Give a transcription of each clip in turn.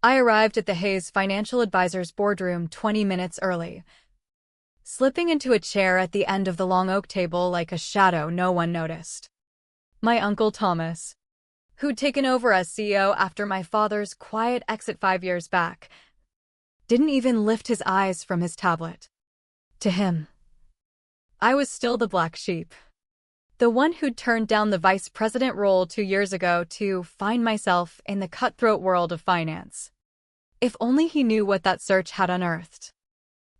I arrived at the Hayes Financial Advisors boardroom 20 minutes early. Slipping into a chair at the end of the long oak table like a shadow, no one noticed. My Uncle Thomas, who'd taken over as CEO after my father's quiet exit 5 years back, didn't even lift his eyes from his tablet. To him, I was still the black sheep. The one who'd turned down the vice president role 2 years ago to find myself in the cutthroat world of finance. If only he knew what that search had unearthed.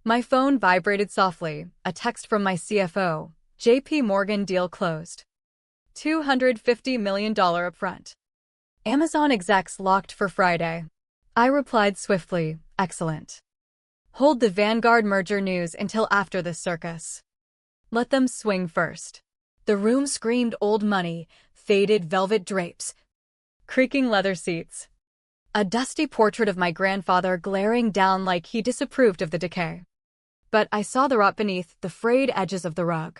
My phone vibrated softly, a text from my CFO, JP Morgan deal closed. $250 million upfront. Amazon execs locked for Friday. I replied swiftly, excellent. Hold the Vanguard merger news until after this circus. Let them swing first. The room screamed old money, faded velvet drapes, creaking leather seats. A dusty portrait of my grandfather glaring down like he disapproved of the decay. But I saw the rot beneath the frayed edges of the rug.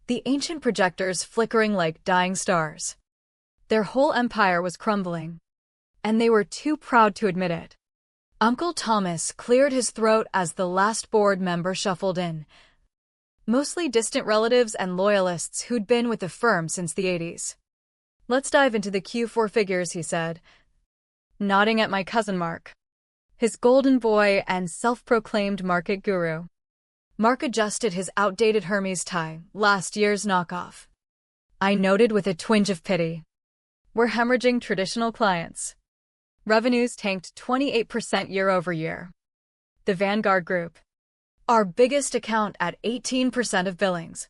The ancient projectors flickering like dying stars. Their whole empire was crumbling. And they were too proud to admit it. Uncle Thomas cleared his throat as the last board member shuffled in. Mostly distant relatives and loyalists who'd been with the firm since the 80s. Let's dive into the Q4 figures, he said, nodding at my cousin Mark, his golden boy and self-proclaimed market guru. Mark adjusted his outdated Hermes tie, last year's knockoff. I noted with a twinge of pity. We're hemorrhaging traditional clients. Revenues tanked 28% year-over-year. The Vanguard Group, our biggest account at 18% of billings,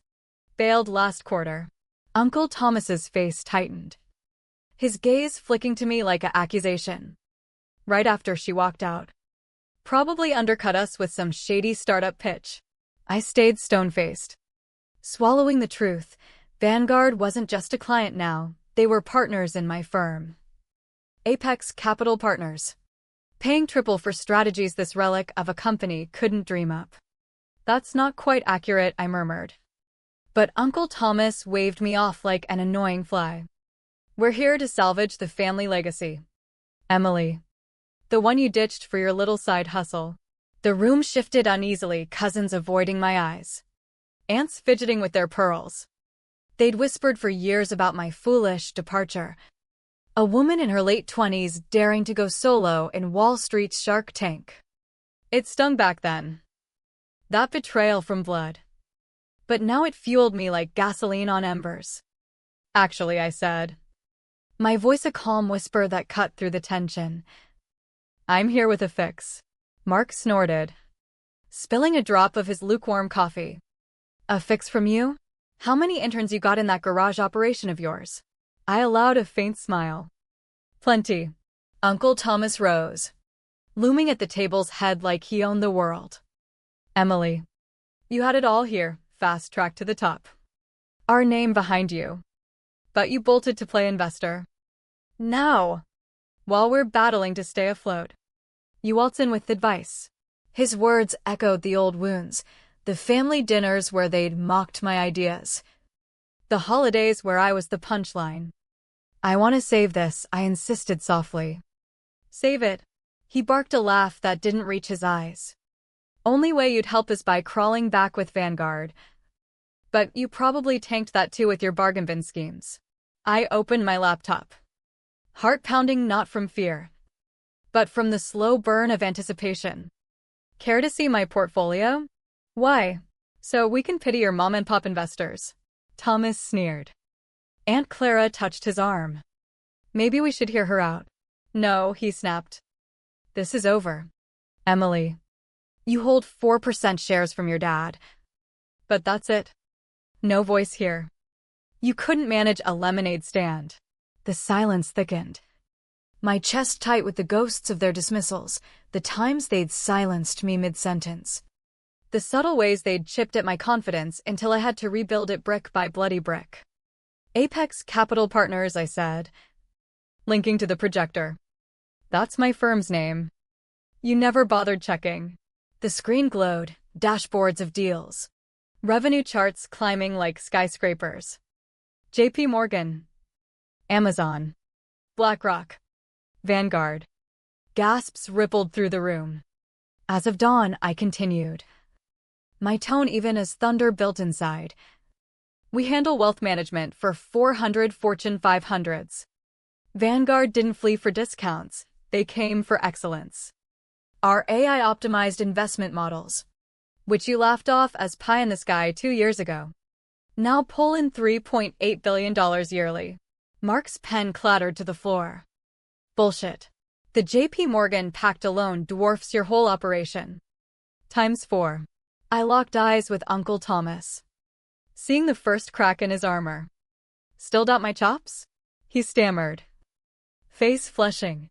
bailed last quarter. Uncle Thomas's face tightened, his gaze flicking to me like an accusation. Right after she walked out. Probably undercut us with some shady startup pitch. I stayed stone-faced. Swallowing the truth, Vanguard wasn't just a client now, they were partners in my firm. Apex Capital Partners. Paying triple for strategies this relic of a company couldn't dream up. That's not quite accurate, I murmured. But Uncle Thomas waved me off like an annoying fly. We're here to salvage the family legacy. Emily. The one you ditched for your little side hustle. The room shifted uneasily, cousins avoiding my eyes. Aunts fidgeting with their pearls. They'd whispered for years about my foolish departure. A woman in her late 20s daring to go solo in Wall Street's Shark Tank. It stung back then. That betrayal from blood. But now it fueled me like gasoline on embers. Actually, I said, my voice a calm whisper that cut through the tension. I'm here with a fix. Mark snorted, spilling a drop of his lukewarm coffee. A fix from you? How many interns you got in that garage operation of yours? I allowed a faint smile. Plenty. Uncle Thomas rose, looming at the table's head like he owned the world. Emily, you had it all here, fast track to the top. Our name behind you. But you bolted to play investor. Now, while we're battling to stay afloat, you waltz in with advice. His words echoed the old wounds, the family dinners where they'd mocked my ideas, the holidays where I was the punchline. I want to save this, I insisted softly. Save it. He barked a laugh that didn't reach his eyes. Only way you'd help is by crawling back with Vanguard. But you probably tanked that too with your bargain bin schemes. I opened my laptop. Heart pounding not from fear, but from the slow burn of anticipation. Care to see my portfolio? Why? So we can pity your mom-and-pop investors. Thomas sneered. Aunt Clara touched his arm. Maybe we should hear her out. No, he snapped. This is over. Emily. You hold 4% shares from your dad. But that's it. No voice here. You couldn't manage a lemonade stand. The silence thickened. My chest tight with the ghosts of their dismissals, the times they'd silenced me mid-sentence. The subtle ways they'd chipped at my confidence until I had to rebuild it brick by bloody brick. Apex Capital Partners, I said, linking to the projector. That's my firm's name. You never bothered checking. The screen glowed, dashboards of deals. Revenue charts climbing like skyscrapers. JP Morgan. Amazon. BlackRock. Vanguard. Gasps rippled through the room. As of dawn, I continued, my tone even as thunder built inside. We handle wealth management for 400 Fortune 500s. Vanguard didn't flee for discounts, they came for excellence. Our AI-optimized investment models, which you laughed off as pie in the sky 2 years ago, now pull in $3.8 billion yearly. Mark's pen clattered to the floor. Bullshit. The JP Morgan pact alone dwarfs your whole operation. ×4. I locked eyes with Uncle Thomas, seeing the first crack in his armor. Still doubt my chops? He stammered, face flushing.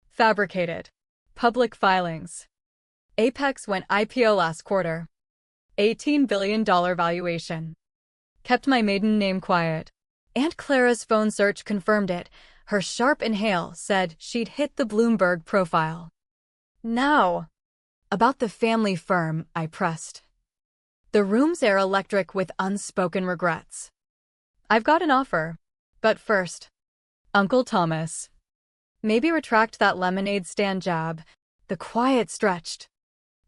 Fabricated. Public filings. Apex went IPO last quarter. $18 billion valuation. Kept my maiden name quiet. Aunt Clara's phone search confirmed it. Her sharp inhale said she'd hit the Bloomberg profile. Now, about the family firm, I pressed. The room's air electric with unspoken regrets. I've got an offer. But first, Uncle Thomas. Maybe retract that lemonade stand jab. The quiet stretched,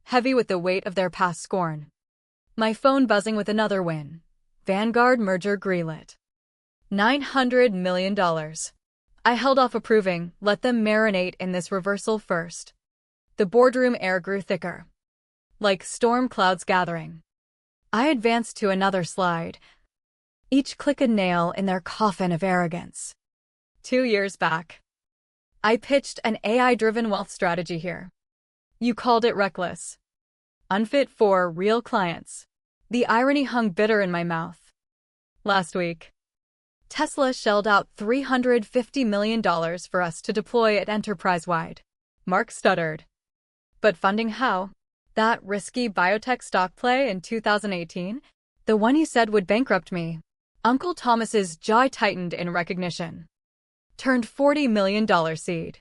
heavy with the weight of their past scorn. My phone buzzing with another win. Vanguard merger greenlit. $900 million. I held off approving, let them marinate in this reversal first. The boardroom air grew thicker, like storm clouds gathering. I advanced to another slide, each click a nail in their coffin of arrogance. 2 years back, I pitched an AI-driven wealth strategy here. You called it reckless, unfit for real clients. The irony hung bitter in my mouth. Last week, Tesla shelled out $350 million for us to deploy it enterprise-wide. Mark stuttered. But funding how? That risky biotech stock play in 2018? The one you said would bankrupt me. Uncle Thomas's jaw tightened in recognition. Turned $40 million seed.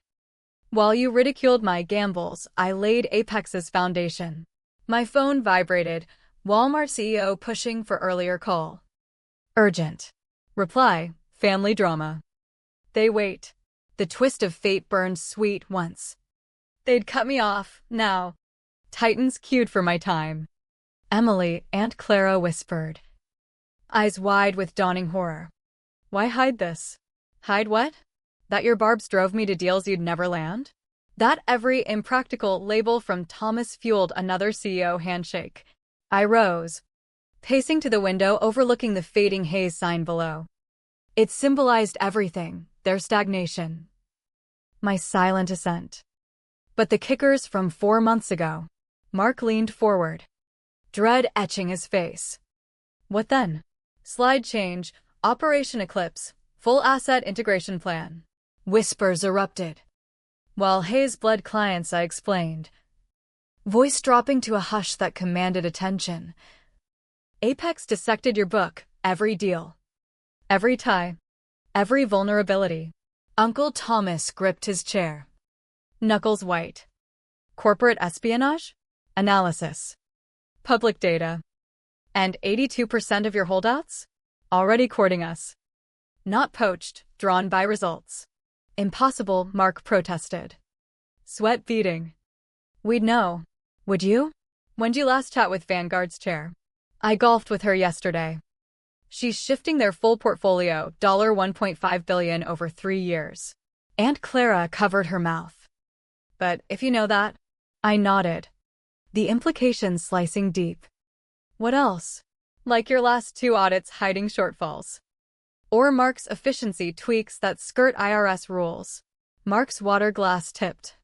While you ridiculed my gambles, I laid Apex's foundation. My phone vibrated. Walmart CEO pushing for earlier call. Urgent. Reply, family drama. They wait. The twist of fate burned sweet once. They'd cut me off, now. Titans queued for my time. Emily, Aunt Clara whispered, eyes wide with dawning horror. Why hide this? Hide what? That your barbs drove me to deals you'd never land? That every impractical label from Thomas fueled another CEO handshake. I rose, pacing to the window overlooking the fading haze sign below. It symbolized everything, their stagnation, my silent ascent. But the kickers from 4 months ago. Mark leaned forward, dread etching his face. What then? Slide change, Operation Eclipse, full asset integration plan. Whispers erupted. While haze bled clients, I explained, voice dropping to a hush that commanded attention. Apex dissected your book, every deal, every tie, every vulnerability. Uncle Thomas gripped his chair, knuckles white. Corporate espionage? Analysis. Public data. And 82% of your holdouts? Already courting us. Not poached, drawn by results. Impossible, Mark protested. Sweat beading. We'd know. Would you? When'd you last chat with Vanguard's chair? I golfed with her yesterday. She's shifting their full portfolio, $1.5 billion over 3 years. Aunt Clara covered her mouth. But if you know that, I nodded, the implications slicing deep. What else? Like your last 2 audits hiding shortfalls. Or Mark's efficiency tweaks that skirt IRS rules. Mark's water glass tipped,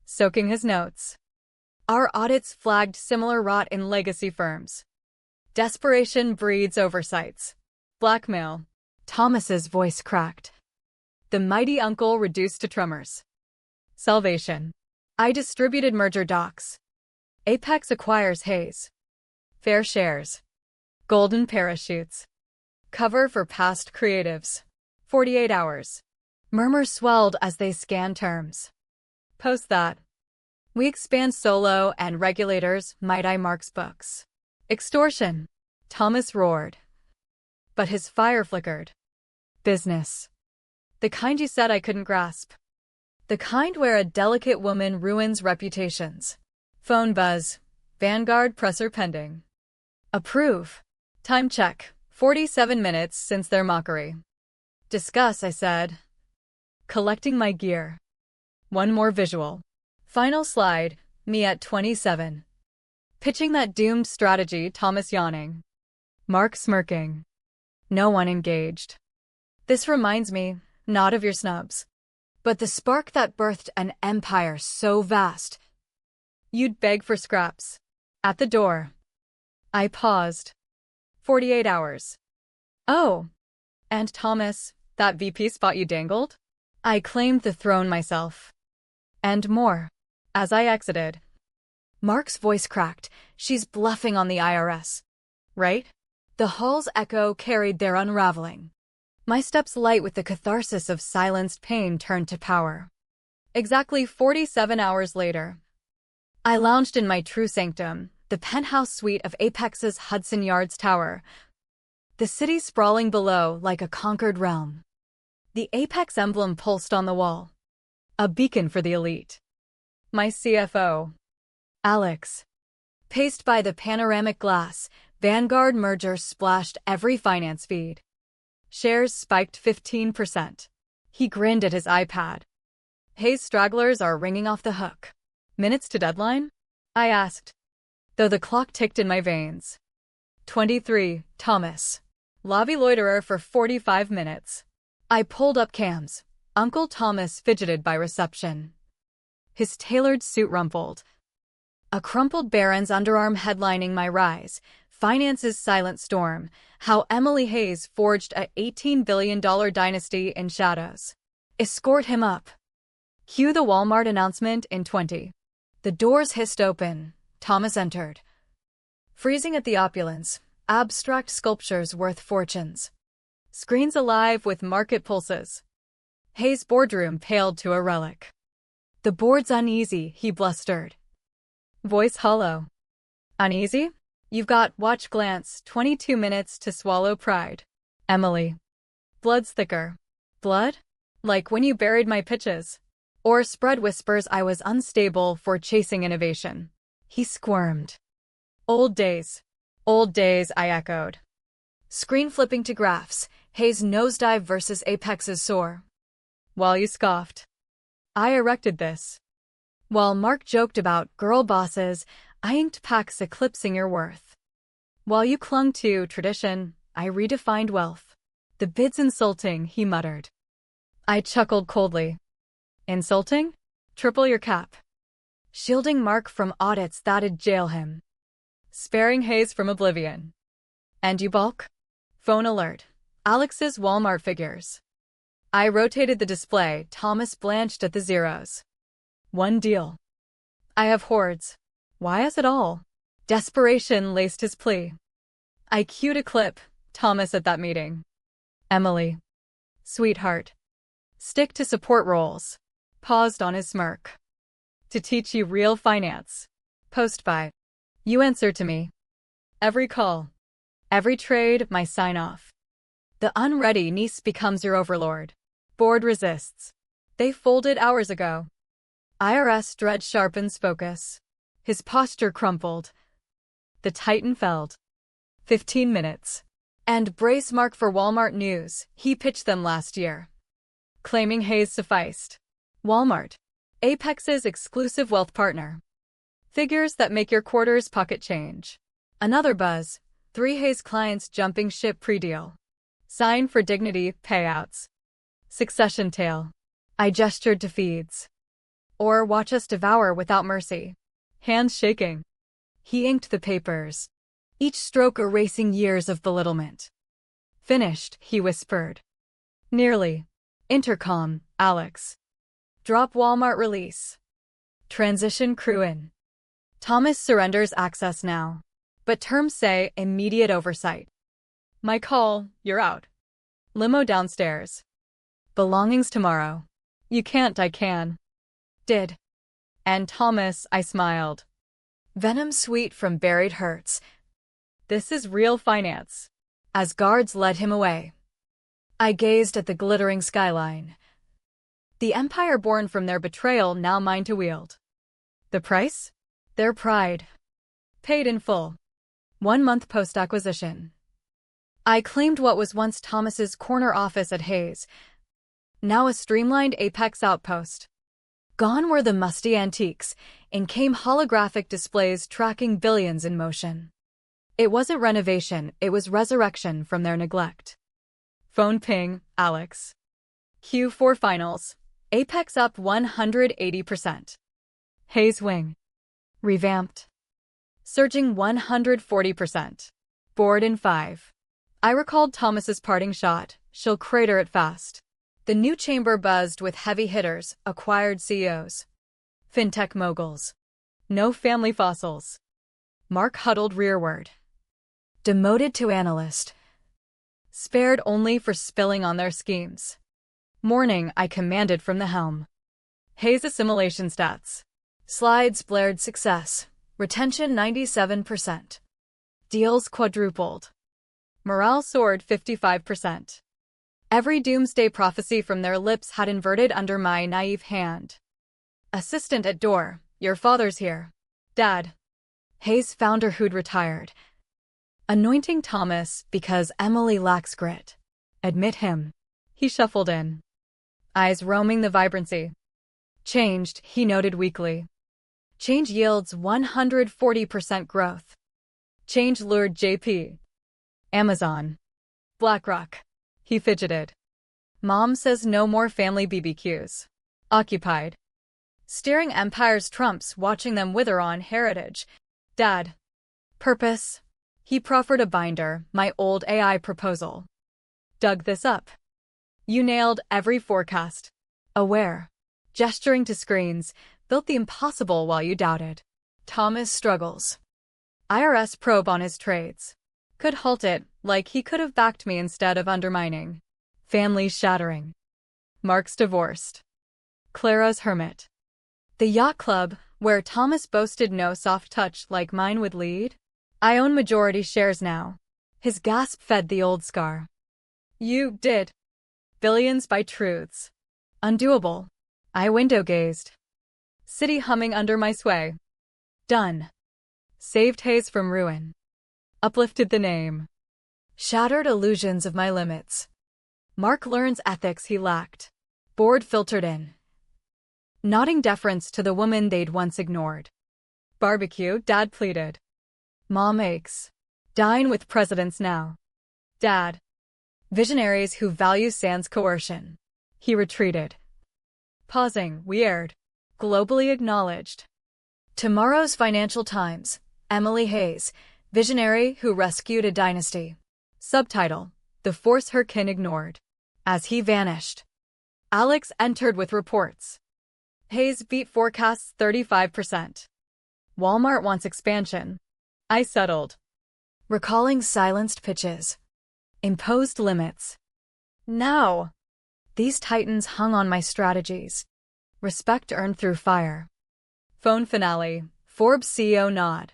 soaking his notes. Our audits flagged similar rot in legacy firms. Desperation breeds oversights. Blackmail. Thomas's voice cracked. The mighty uncle reduced to tremors. Salvation. I distributed merger docs. Apex acquires Hays. Fair shares. Golden parachutes. Cover for past creatives. 48 hours. Murmurs swelled as they scanned terms. Post that. We expand solo and regulators might eye Mark's books. Extortion. Thomas roared. But his fire flickered. Business. The kind you said I couldn't grasp. The kind where a delicate woman ruins reputations. Phone buzz. Vanguard presser pending. Approve. Time check. 47 minutes since their mockery. Discuss, I said. Collecting my gear. One more visual. Final slide. Me at 27. Pitching that doomed strategy, Thomas yawning. Mark smirking. No one engaged. This reminds me, not of your snubs, but the spark that birthed an empire so vast. You'd beg for scraps. At the door. I paused. 48 hours. Oh. And Thomas, that VP spot you dangled? I claimed the throne myself. And more. As I exited. Mark's voice cracked. She's bluffing on the IRS. Right? The hall's echo carried their unraveling. My steps light with the catharsis of silenced pain turned to power. Exactly 47 hours later, I lounged in my true sanctum, the penthouse suite of Apex's Hudson Yards Tower. The city sprawling below like a conquered realm. The Apex emblem pulsed on the wall. A beacon for the elite. My CFO, Alex. Paced by the panoramic glass, Vanguard merger splashed every finance feed. Shares spiked 15%. He grinned at his iPad. Hey, stragglers are ringing off the hook. Minutes to deadline? I asked, though the clock ticked in my veins. 23, Thomas. Lobby loiterer for 45 minutes. I pulled up cams. Uncle Thomas fidgeted by reception. His tailored suit rumpled. A crumpled Baron's underarm headlining my rise. Finance's silent storm. How Emily Hayes forged a $18 billion dynasty in shadows. Escort him up. Cue the Walmart announcement in 20. The doors hissed open. Thomas entered. Freezing at the opulence. Abstract sculptures worth fortunes. Screens alive with market pulses. Hayes' boardroom paled to a relic. The board's uneasy, he blustered. Voice hollow. Uneasy? You've got, watch glance, 22 minutes to swallow pride. Emily. Blood's thicker. Blood? Like when you buried my pitches. Or spread whispers I was unstable for chasing innovation. He squirmed. Old days. Old days, I echoed. Screen flipping to graphs. Hayes' nosedive versus Apex's soar. While you scoffed. I erected this. While Mark joked about girl bosses, I inked packs eclipsing your worth. While you clung to tradition, I redefined wealth. The bid's insulting, he muttered. I chuckled coldly. Insulting? Triple your cap. Shielding Mark from audits that'd jail him. Sparing Hayes from oblivion. And you balk? Phone alert. Alex's Walmart figures. I rotated the display. Thomas blanched at the zeros. One deal. I have hordes. Why is it all? Desperation laced his plea. I cued a clip. Thomas at that meeting. Emily. Sweetheart. Stick to support roles. Paused on his smirk. To teach you real finance. Post by. You answer to me. Every call. Every trade, my sign-off. The unready niece becomes your overlord. Board resists. They folded hours ago. IRS dread sharpens focus. His posture crumpled. The Titan felled. 15 minutes. And brace Mark for Walmart news. He pitched them last year. Claiming Hayes sufficed. Walmart. Apex's exclusive wealth partner. Figures that make your quarter's pocket change. Another buzz. 3 Hayes clients jumping ship pre-deal. Sign for dignity, payouts. Succession tale. I gestured to feeds. Or watch us devour without mercy. Hands shaking. He inked the papers. Each stroke erasing years of belittlement. Finished, he whispered. Nearly. Intercom, Alex. Drop Walmart release. Transition crew in. Thomas surrenders access now. But terms say immediate oversight. My call, you're out. Limo downstairs. Belongings tomorrow. You can't, I can. Did. And Thomas, I smiled. Venom sweet from buried hurts. This is real finance. As guards led him away. I gazed at the glittering skyline. The empire born from their betrayal now mine to wield. The price? Their pride. Paid in full. 1 month post-acquisition. I claimed what was once Thomas's corner office at Hayes, now a streamlined Apex outpost. Gone were the musty antiques, in came holographic displays tracking billions in motion. It wasn't renovation, it was resurrection from their neglect. Phone ping, Alex. Q4 finals. Apex up 180%. Hayes wing. Revamped. Surging 140%. Board in 5. I recalled Thomas's parting shot, she'll crater it fast. The new chamber buzzed with heavy hitters, acquired CEOs. Fintech moguls. No family fossils. Mark huddled rearward. Demoted to analyst. Spared only for spilling on their schemes. Morning, I commanded from the helm. Hayes assimilation stats. Slides blared success. Retention 97%. Deals quadrupled. Morale soared 55%. Every doomsday prophecy from their lips had inverted under my naive hand. Assistant at door, your father's here. Dad. Hayes founder who'd retired. Anointing Thomas because Emily lacks grit. Admit him. He shuffled in. Eyes roaming the vibrancy. Changed, he noted weakly. Change yields 140% growth. Change lured JP. Amazon. BlackRock. He fidgeted. Mom says no more family BBQs. Occupied. Steering empire's trumps, watching them wither on heritage. Dad. Purpose. He proffered a binder, my old AI proposal. Dug this up. You nailed every forecast. Aware. Gesturing to screens, built the impossible while you doubted. Thomas struggles. IRS probe on his trades. Could halt it, like he could have backed me instead of undermining. Family shattering. Mark's divorced. Clara's hermit. The yacht club, where Thomas boasted no soft touch like mine would lead? I own majority shares now. His gasp fed the old scar. You did. Billions by truths. Undoable. I window-gazed. City humming under my sway. Done. Saved Hayes from ruin. Uplifted the name. Shattered illusions of my limits. Mark learns ethics he lacked. Board filtered in. Nodding deference to the woman they'd once ignored. Barbecue, Dad pleaded. Mom aches. Dine with presidents now. Dad. Visionaries who value sans coercion. He retreated. Pausing, weird. Globally acknowledged. Tomorrow's Financial Times. Emily Hayes. Visionary who rescued a dynasty. Subtitle, The Force Her Kin Ignored. As he vanished. Alex entered with reports. Hayes beat forecasts 35%. Walmart wants expansion. I settled. Recalling silenced pitches. Imposed limits. Now. These titans hung on my strategies. Respect earned through fire. Phone finale. Forbes CEO nod.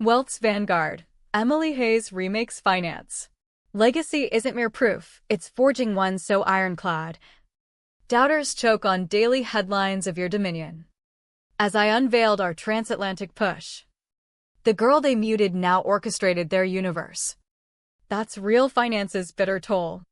Wealth's vanguard. Emily Hayes remakes finance. Legacy isn't mere proof, it's forging one so ironclad. Doubters choke on daily headlines of your dominion. As I unveiled our transatlantic push. The girl they muted now orchestrated their universe. That's real finance's bitter toll.